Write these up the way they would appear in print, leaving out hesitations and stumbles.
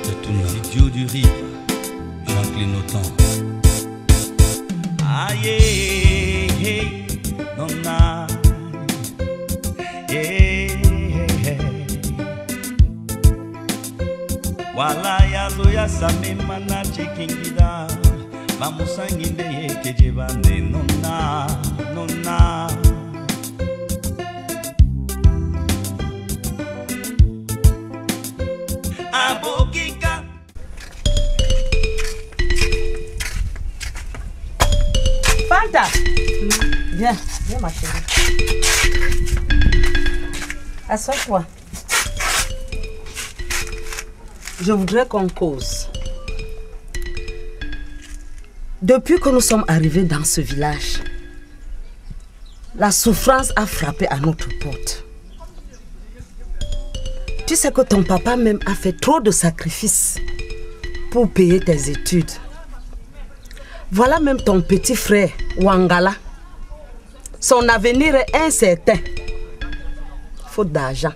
Les idiots du rire, Jean Clignotant. Aïe, non, non. Wala ya zoya samema na chikingida Mamusanginde ye kejebande nona, nona Abokika Fanta Viens, viens ma chérie. Assois-toi. Je voudrais qu'on cause. Depuis que nous sommes arrivés dans ce village, la souffrance a frappé à notre porte. Tu sais que ton papa même a fait trop de sacrifices pour payer tes études. Voilà même ton petit frère, Wangala. Son avenir est incertain. Faute d'argent.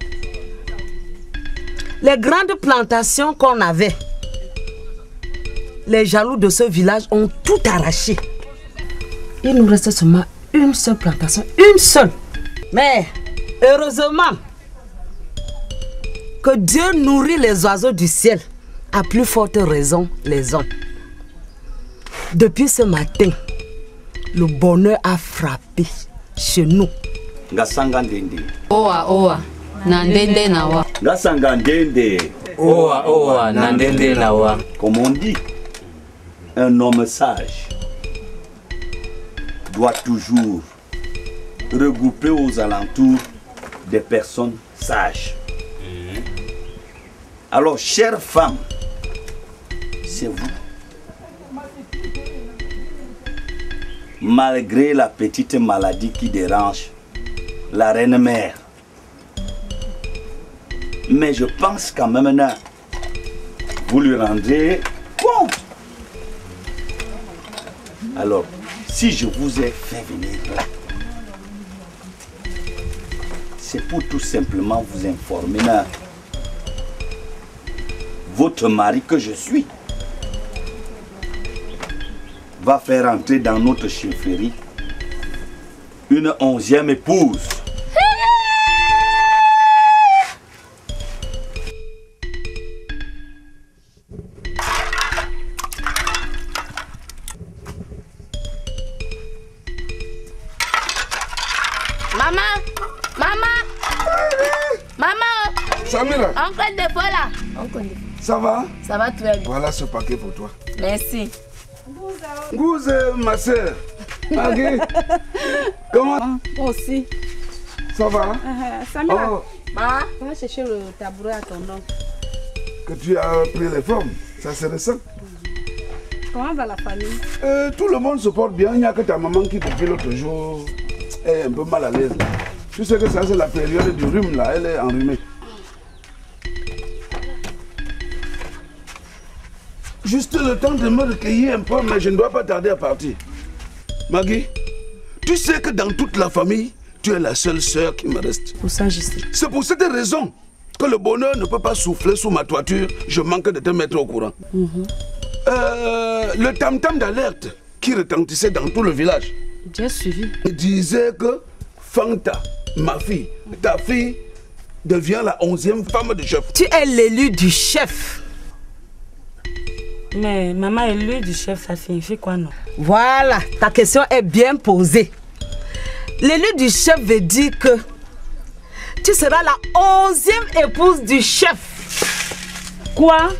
Les grandes plantations qu'on avait, les jaloux de ce village ont tout arraché. Il nous restait seulement une seule plantation, une seule. Mais heureusement que Dieu nourrit les oiseaux du ciel, à plus forte raison les hommes. Depuis ce matin, le bonheur a frappé chez nous. Oa oa, nandende nawa. Gasangandende. Oa oa, nandende nawa. Comme on dit, un homme sage doit toujours regrouper aux alentours des personnes sages. Alors, chère femme, c'est vous. Malgré la petite maladie qui dérange la reine-mère, mais je pense qu'en même temps, vous lui rendrez compte. Alors, si je vous ai fait venir là, c'est pour tout simplement vous informer là. Votre mari que je suis va faire entrer dans notre chefferie une 11e épouse. Maman, maman, maman. Samira. Oncle de là. Ça va? Ça va très bien. Voilà ce paquet pour toi. Merci. Gouze, ma soeur. Magui. Comment? Moi aussi. Ça va? Samira, Oh, Maman, va chercher le tabouret à ton oncle. que tu as pris les formes. Ça c'est récent. Comment va la famille? Tout le monde se porte bien. Il n'y a que ta maman qui depuis l'autre jour est un peu mal à l'aise là. Tu sais que ça c'est la période du rhume là. Elle est enrhumée. Juste le temps de me recueillir un peu, mais je ne dois pas tarder à partir. Magui, tu sais que dans toute la famille, tu es la seule sœur qui me reste. Pour ça, je sais. C'est pour cette raison que le bonheur ne peut pas souffler sous ma toiture. Je manque de te mettre au courant. Le tam-tam d'alerte qui retentissait dans tout le village J'ai suivi. disait que Fanta, ma fille, ta fille, devient la 11e femme de chef. Tu es l'élu du chef. Mais maman est l'élu du chef, ça signifie quoi non? Voilà, ta question est bien posée. L'élu du chef veut dire que tu seras la 11e épouse du chef. Quoi?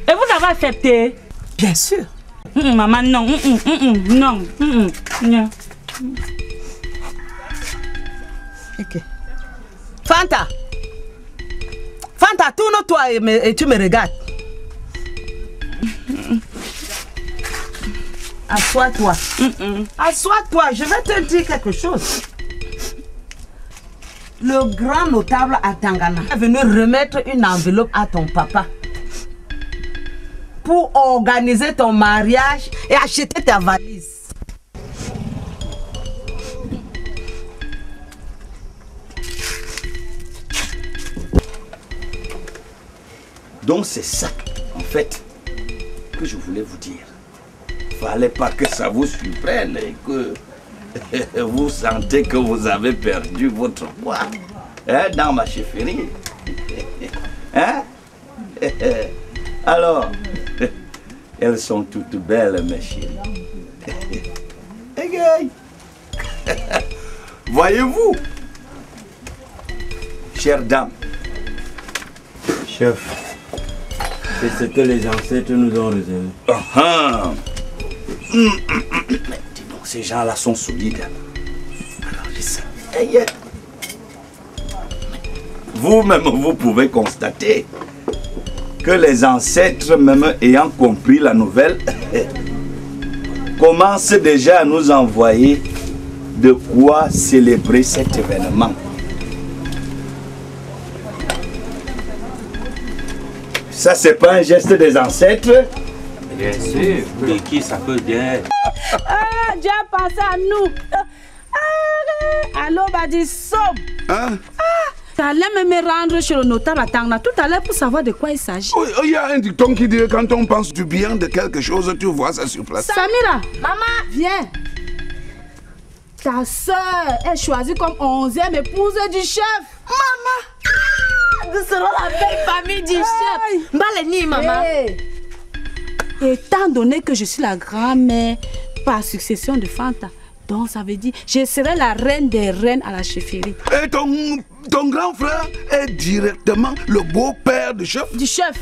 Et vous avez accepté? Bien sûr. Maman, non. Non. Non. Ok. Fanta. Fanta, tourne-toi et tu me regardes. Assois-toi. Assois-toi, je vais te dire quelque chose. Le grand notable à Tangana est venu remettre une enveloppe à ton papa pour organiser ton mariage et acheter ta valise. Donc c'est ça, En fait, ce que je voulais vous dire, fallait pas que ça vous surprenne et que vous sentez que vous avez perdu votre poids dans ma chefferie. Hein? Alors, elles sont toutes belles, mes chéris. Voyez-vous, chère dame. Chef, c'est ce que les ancêtres nous ont réservé. Mais dis donc, ces gens-là sont solides. Alors, je sais. Vous-même, vous pouvez constater que les ancêtres, même ayant compris la nouvelle, commencent déjà à nous envoyer de quoi célébrer cet événement. Ça, c'est pas un geste des ancêtres? Bien sûr, pour qui ça peut bien. Ah, Dieu a pensé à nous. Allô, Badi Somme. Hein? Tu allais me rendre chez le notaire à Tangna tout à l'heure pour savoir de quoi il s'agit. Il y a un dicton qui dit que quand on pense du bien de quelque chose, tu vois ça sur place. Samira, Maman, viens. Ta soeur est choisie comme 11e épouse du chef. nous serons la belle famille du chef. Baleni, maman. Hey. Étant donné que je suis la grand-mère par succession de Fanta, donc ça veut dire je serai la reine des reines à la chefferie. Et ton grand frère est directement le beau-père du chef? Du chef.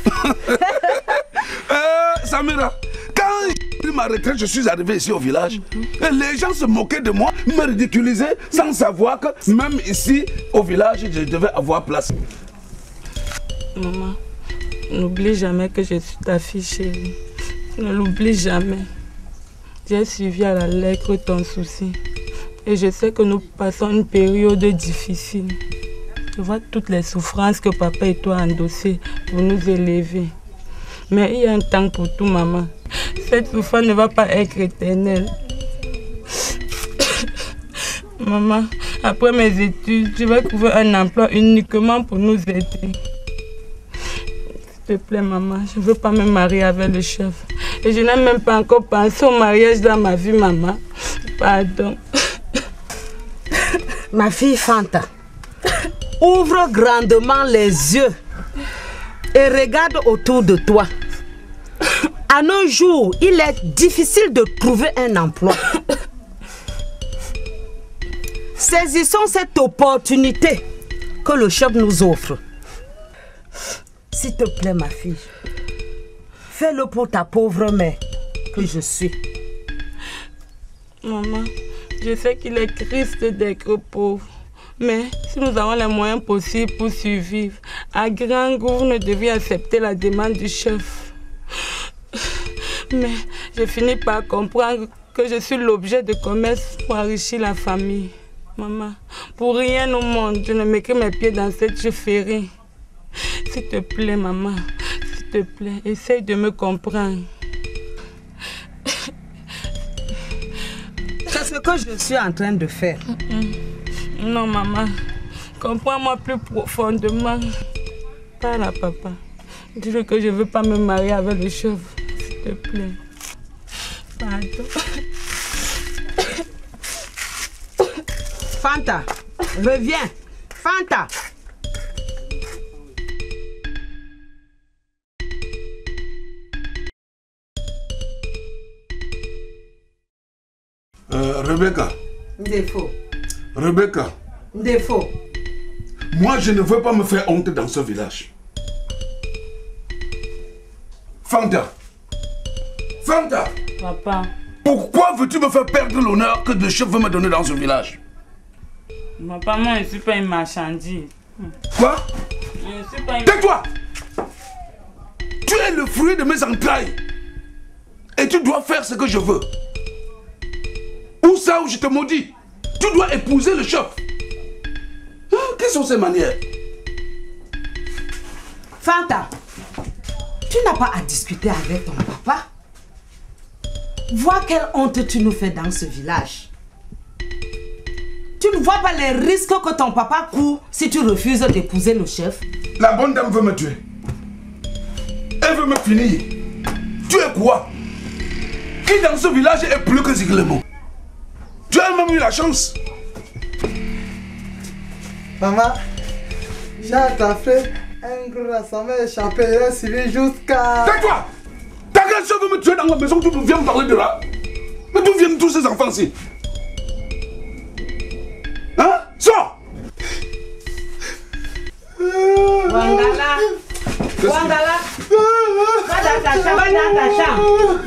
Samira, quand j'ai pris ma retraite, je suis arrivé ici au village. Et les gens se moquaient de moi, me ridiculisaient sans savoir que même ici au village, je devais avoir place. Maman, n'oublie jamais que je suis ta fille chérie. Ne l'oublie jamais. J'ai suivi à la lettre ton souci. Et je sais que nous passons une période difficile. Je vois toutes les souffrances que papa et toi endossées pour nous élever. Mais il y a un temps pour tout, maman. Cette souffrance ne va pas être éternelle. Maman, après mes études, je vais trouver un emploi uniquement pour nous aider. S'il te plaît, maman, je ne veux pas me marier avec le chef. Et je n'ai même pas encore pensé au mariage dans ma vie, maman. Pardon. Ma fille Fanta, ouvre grandement les yeux et regarde autour de toi. À nos jours, il est difficile de trouver un emploi. Saisissons cette opportunité que le chef nous offre. S'il te plaît, ma fille, fais-le pour ta pauvre mère que je suis. Maman, je sais qu'il est triste d'être pauvre. Mais si nous avons les moyens possibles pour survivre, à grand goût, vous ne deviez accepter la demande du chef. Mais je finis par comprendre que je suis l'objet de commerce pour enrichir la famille. Maman, pour rien au monde, je ne mettrai mes pieds dans cette chefferie. S'il te plaît, maman, s'il te plaît, essaye de me comprendre. C'est ce que je suis en train de faire. Non, maman, comprends-moi plus profondément. Parle à papa. Dis-le que je ne veux pas me marier avec le chef, s'il te plaît. Pardon. Fanta, reviens. Fanta. Rebecca. Défaut. Rebecca. Défaut. Moi, je ne veux pas me faire honte dans ce village. Fanta. Fanta. Papa. Pourquoi veux-tu me faire perdre l'honneur que le chef veut me donner dans ce village? Papa, moi, je ne suis pas une marchandise. Quoi? Je ne suis pas une... Tais-toi! Tu es le fruit de mes entrailles. Et tu dois faire ce que je veux. Ou ça, ou je te maudis. Tu dois épouser le chef. Ah, quelles sont ces manières? Fanta, tu n'as pas à discuter avec ton papa. Vois quelle honte tu nous fais dans ce village. Tu ne vois pas les risques que ton papa court si tu refuses d'épouser le chef? La bonne dame veut me tuer. Elle veut me finir. Tu es quoi? Qui dans ce village est plus que Ziglémo? Tu as même eu la chance. Maman, j'ai fait un gros rassemblement échappé. Il est suivi jusqu'à... Tais-toi! Ta grande soeur veut me tuer dans la maison, tu viens me parler de là? Mais d'où viennent tous ces enfants-ci? Hein? Sors! Wangala! Wangala! Va dans ta chambre,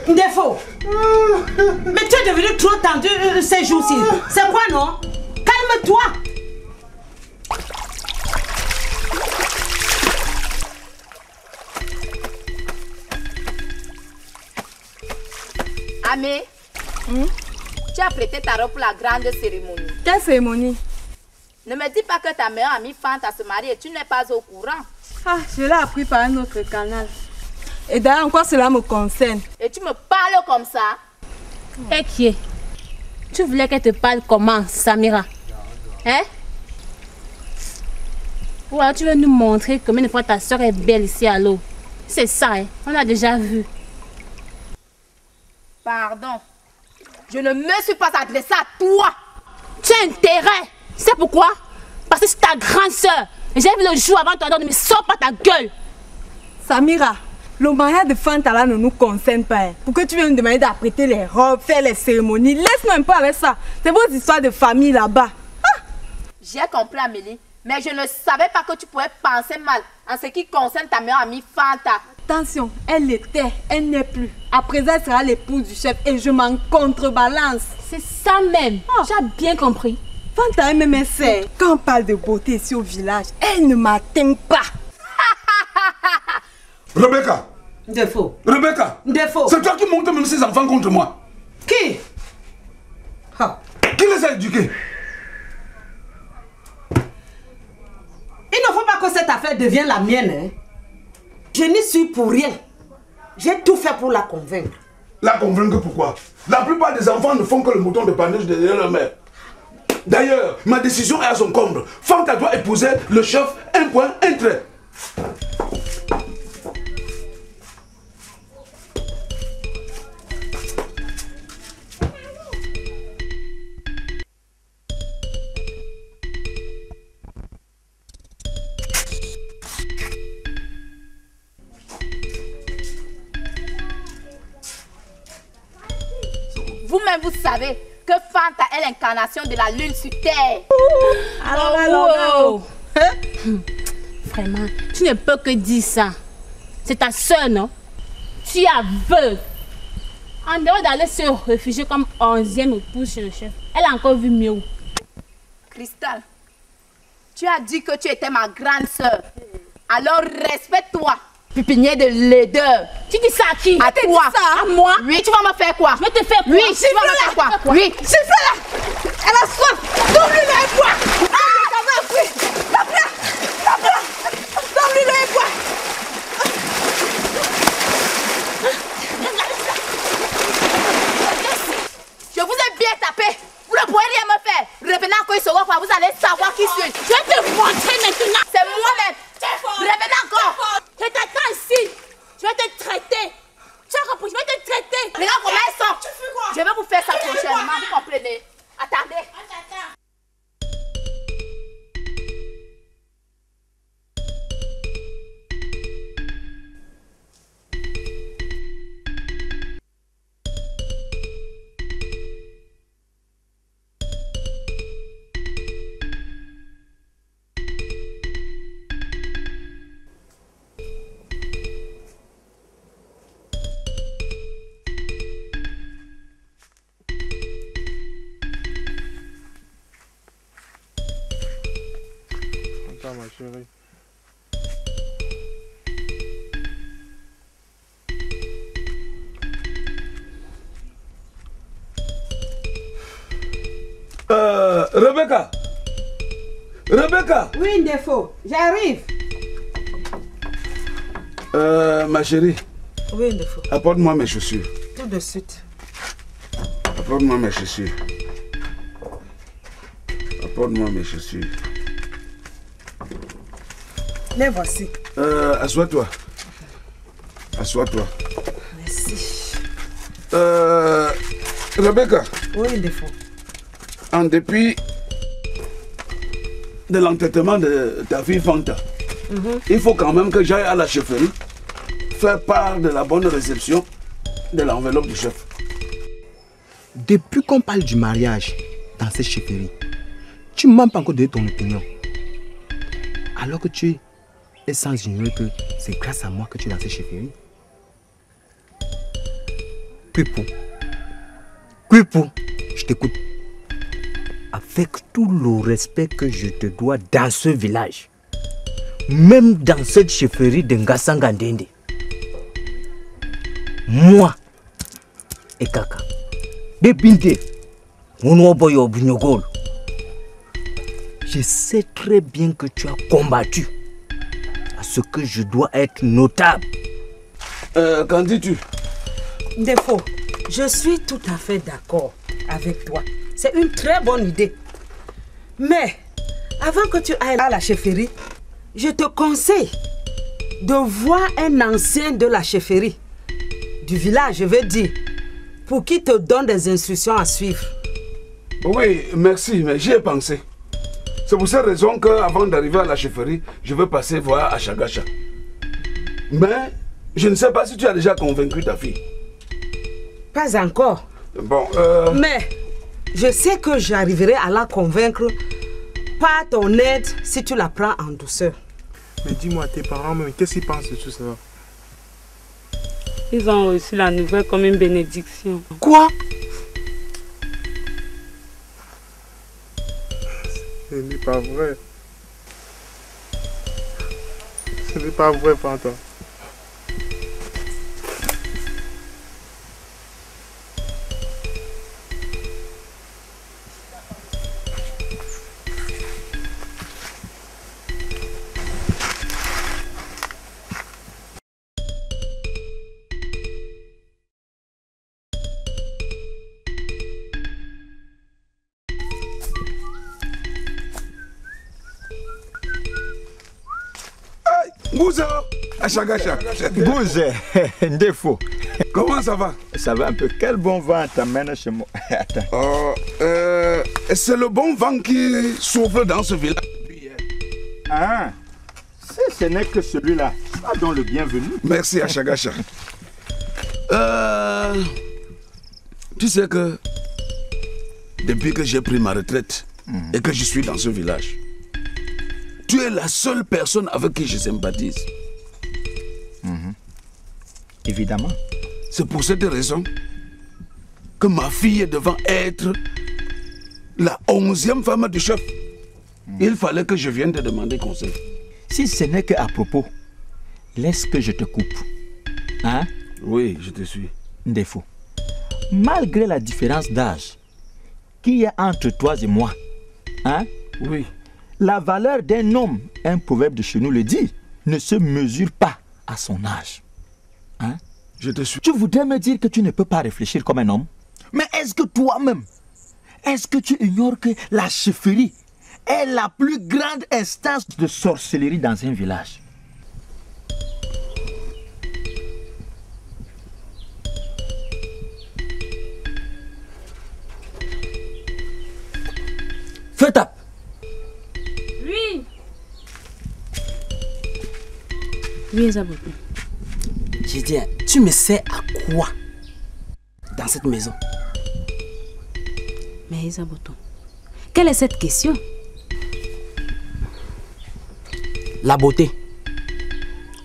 Défaut! Mais tu es devenu trop tendu ces jours-ci. C'est quoi, non? Calme-toi! Amé, tu as prêté ta robe pour la grande cérémonie. Quelle cérémonie? Ne me dis pas que ta meilleure amie Fanta se marie et tu n'es pas au courant. Ah, je l'ai appris par un autre canal. Et d'ailleurs, encore cela me concerne. Et tu me parles comme ça? Et qui est? Tu voulais qu'elle te parle comment, Samira? Hein? Ou alors tu veux nous montrer combien de fois ta soeur est belle ici à l'eau? C'est ça, hein? On a déjà vu. Pardon. Je ne me suis pas adressée à toi. Tu as intérêt. C'est pourquoi? Parce que c'est ta grande soeur. Et j'ai vu le jour avant ton ordre, mais sors pas ta gueule. Samira, le mariage de Fanta là ne nous concerne pas. Hein. Pour que tu viennes me demander d'apprêter les robes, faire les cérémonies, laisse-moi un peu avec ça. C'est vos histoires de famille là-bas. Ah. J'ai compris, Amélie. Mais je ne savais pas que tu pouvais penser mal en ce qui concerne ta meilleure amie Fanta. Attention, elle l'était, elle n'est plus. À présent, elle sera l'épouse du chef et je m'en contrebalance. C'est ça même. Oh. Tu as bien compris. Fanta est même sœur. Quand on parle de beauté ici au village, elle ne m'atteint pas. Rebecca! Défaut. Rebecca! Défaut. C'est toi qui montes même ces enfants contre moi. Qui? Ha. Qui les a éduqués? Il ne faut pas que cette affaire devienne la mienne. Hein. Je n'y suis pour rien. J'ai tout fait pour la convaincre. La convaincre pourquoi? La plupart des enfants ne font que le mouton de panache derrière leur mère. D'ailleurs, ma décision est à son comble. Fanta doit épouser le chef, un point, un trait. Vous-même, vous savez que Fanta est l'incarnation de la lune sur terre. Alors, Vraiment, tu ne peux que dire ça. C'est ta soeur, non? Tu es aveugle. En dehors d'aller se réfugier comme 11e épouse chez le chef, elle a encore vu mieux. Cristal, tu as dit que tu étais ma grande soeur. Alors respecte-toi. Pupinier de laideur. Tu dis ça à qui? À toi. À moi? Oui, tu vas me faire quoi? Je vais te faire quoi? Oui, tu vas me faire quoi? Oui. Siffle-la! Elle a soif! Donne-lui-le et bois! Donne-lui-le et bois! Je vous ai bien tapé. Vous ne pouvez rien me faire. Revenez encore ici, vous allez savoir qui je suis. Je vais te montrer maintenant. C'est moi-même. Revenez encore. Je t'attends ici. Je vais te traiter. Tu as compris? Je vais te traiter. Regarde comment elles sont. Je vais vous faire ça prochainement. Vous comprenez? Attendez. Ma chérie. Rebecca. Rebecca. Oui, Défaut. J'arrive. Ma chérie. Oui, Défaut. Apporte-moi mes chaussures. Tout de suite. Apporte-moi mes chaussures. Apporte-moi mes chaussures. Les voici. Assois-toi. Assois-toi. Merci. Rebecca. Oui, il faut. En dépit de l'entêtement de ta fille Fanta, il faut quand même que j'aille à la chefferie faire part de la bonne réception de l'enveloppe du chef. Depuis qu'on parle du mariage dans cette chefferie, tu ne m'as pas encore donné ton opinion. Alors que tu es sans ignorer que c'est grâce à moi que tu es dans cette chefferie. Cuipou, je t'écoute. Avec tout le respect que je te dois dans ce village, même dans cette chefferie de Ngasangandende, moi et Kaka, je sais très bien que tu as combattu à ce que je dois être notable. Qu'en dis-tu? Défaut, je suis tout à fait d'accord avec toi. C'est une très bonne idée. Mais, avant que tu ailles à la chefferie, je te conseille de voir un ancien de la chefferie, du village, je veux dire, pour qu'il te donne des instructions à suivre. Oui, merci, mais j'y ai pensé. C'est pour cette raison qu'avant d'arriver à la chefferie, je veux passer voir Achagacha. Mais, je ne sais pas si tu as déjà convaincu ta fille. Pas encore. Bon, Mais, je sais que j'arriverai à la convaincre par ton aide si tu la prends en douceur. Mais dis-moi, tes parents, qu'est-ce qu'ils pensent de tout cela? Ils ont reçu la nouvelle comme une bénédiction. Quoi? Ce n'est pas vrai. Ce n'est pas vrai, Fanta. Bouza, Achagacha. Bouza, Ndefo. Comment ça va? Ça va un peu. Quel bon vent t'amène chez moi? Attends. C'est le bon vent qui souffle dans ce village. Ah, si ce n'est que celui-là, sois donc le bienvenu. Merci, Achagacha. Tu sais que depuis que j'ai pris ma retraite et que je suis dans ce village, tu es la seule personne avec qui je sympathise. Évidemment. C'est pour cette raison que ma fille devant être la 11e femme du chef. Il fallait que je vienne te demander conseil. Si ce n'est qu'à propos, laisse que je te coupe. Hein? Oui, je te suis. Ndefo, malgré la différence d'âge qu'il y a entre toi et moi, hein? Oui. La valeur d'un homme, un proverbe de chez nous le dit, ne se mesure pas à son âge. Hein? Je te suis. Tu voudrais me dire que tu ne peux pas réfléchir comme un homme? Mais est-ce que toi-même, est-ce que tu ignores que la chefferie est la plus grande instance de sorcellerie dans un village? Fais tape. Oui. Oui, Ezaboto. J'ai dit, tu me sais à quoi dans cette maison? Mais Ezaboto, quelle est cette question? La beauté,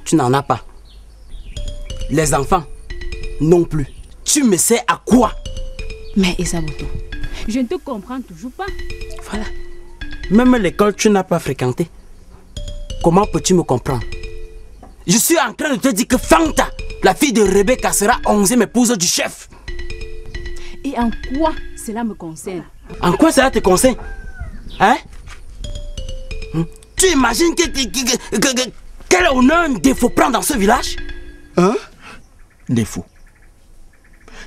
tu n'en as pas. Les enfants, non plus. Tu me sais à quoi? Mais Ezaboto, je ne te comprends toujours pas. Voilà. Même l'école, tu n'as pas fréquenté. Comment peux-tu me comprendre? Je suis en train de te dire que Fanta, la fille de Rebecca, sera 11e épouse du chef. Et en quoi cela me concerne? En quoi cela te concerne? Hein? Tu imagines quel honneur Ndefo prend dans ce village? Hein? Ndefo,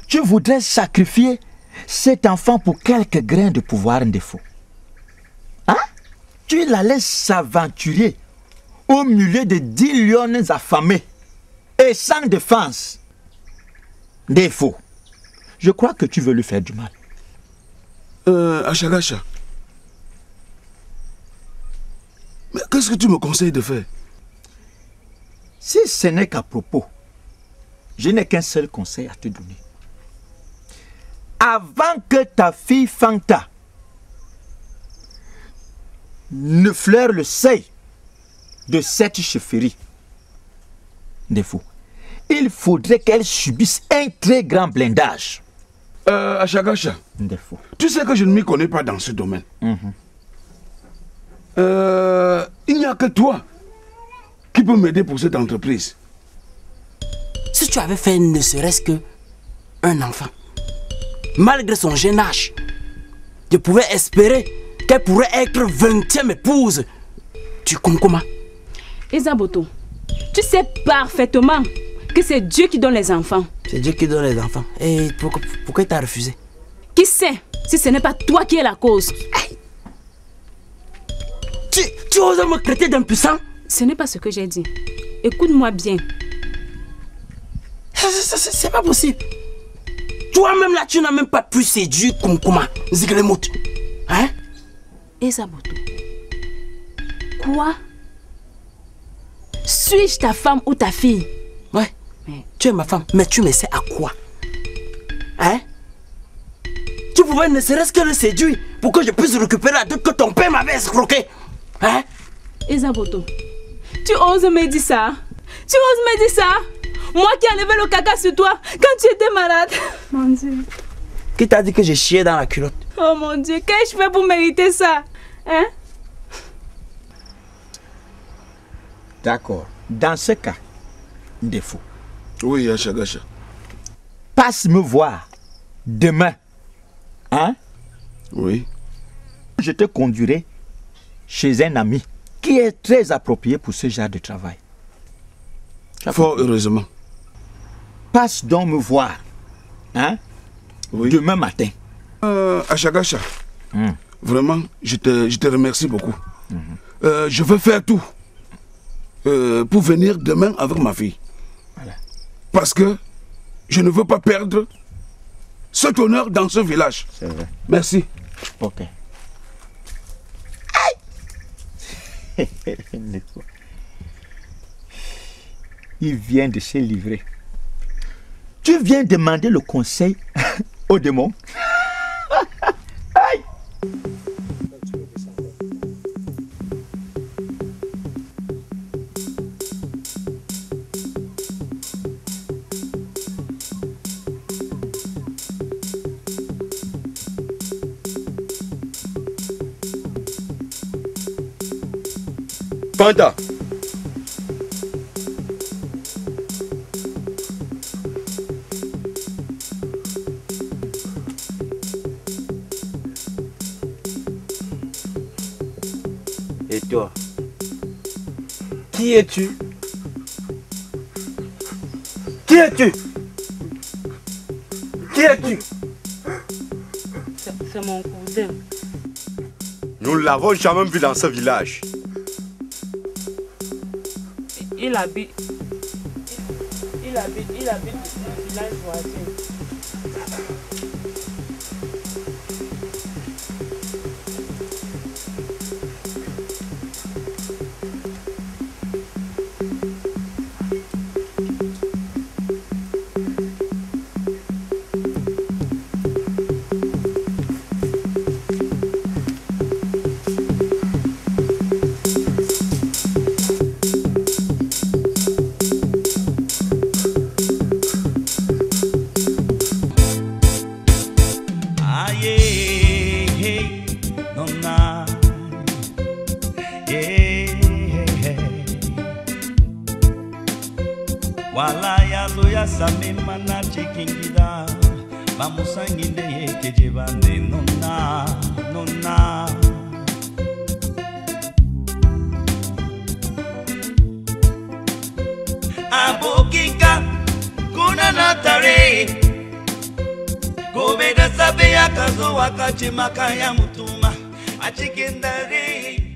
tu voudrais sacrifier cet enfant pour quelques grains de pouvoir, Ndefo? Hein? Tu la laisses s'aventurer au milieu de 10 lions affamés et sans défense. Défaut. Je crois que tu veux lui faire du mal. Achagacha. Mais qu'est-ce que tu me conseilles de faire? Si ce n'est qu'à propos, je n'ai qu'un seul conseil à te donner. Avant que ta fille Fanta ne fleure le seuil de cette chefferie, Défaut, il faudrait qu'elle subisse un très grand blindage. Achagacha, Défaut. Tu sais que je ne m'y connais pas dans ce domaine. Il n'y a que toi qui peux m'aider pour cette entreprise. Si tu avais fait ne serait-ce que un enfant, malgré son jeune âge, je pouvais espérer qu'elle pourrait être 20e épouse du Kumkuma. Isaboto, tu sais parfaitement que c'est Dieu qui donne les enfants. C'est Dieu qui donne les enfants. Et pourquoi tu as refusé? Qui sait si ce n'est pas toi qui es la cause? Hey. Tu oses me traiter d'impuissant? Ce n'est pas ce que j'ai dit. Écoute-moi bien. C'est pas possible. Toi-même là, tu n'as même pas pu séduire Kumkuma, Ziglemot. Hein? Isaboto. Quoi? Suis-je ta femme ou ta fille? Ouais. Mais tu es ma femme, mais tu me sais à quoi? Hein? Tu pouvais ne serait-ce que le séduire pour que je puisse récupérer la dot que ton père m'avait escroqué. Hein? Isaboto, tu oses me dire ça? Tu oses me dire ça? Moi qui enlevais le caca sur toi quand tu étais malade. Mon Dieu. Qui t'a dit que j'ai chié dans la culotte? Oh mon Dieu, qu'ai-je fait pour mériter ça? Hein? D'accord. Dans ce cas, Défaut. Oui, Achagacha. Passe me voir demain. Hein? Oui. Je te conduirai chez un ami qui est très approprié pour ce genre de travail. Fort heureusement. Passe donc me voir. Hein? Oui. Demain matin. Achagacha. Vraiment, je te remercie beaucoup. Je vais faire tout pour venir demain avec ma fille. Voilà. Parce que je ne veux pas perdre cet honneur dans ce village. C'est vrai. Merci. Ok. Il vient de se livrer. Tu viens demander le conseil au démon. Aïe. Fanta. Et toi, qui es-tu? Qui es-tu? Qui es-tu? C'est mon cousin. Nous ne l'avons jamais vu dans ce village. Il habite le village voisin. Abokika kuna natare Gobeda sabe yakazo wakachimaka ya mutuma achikendare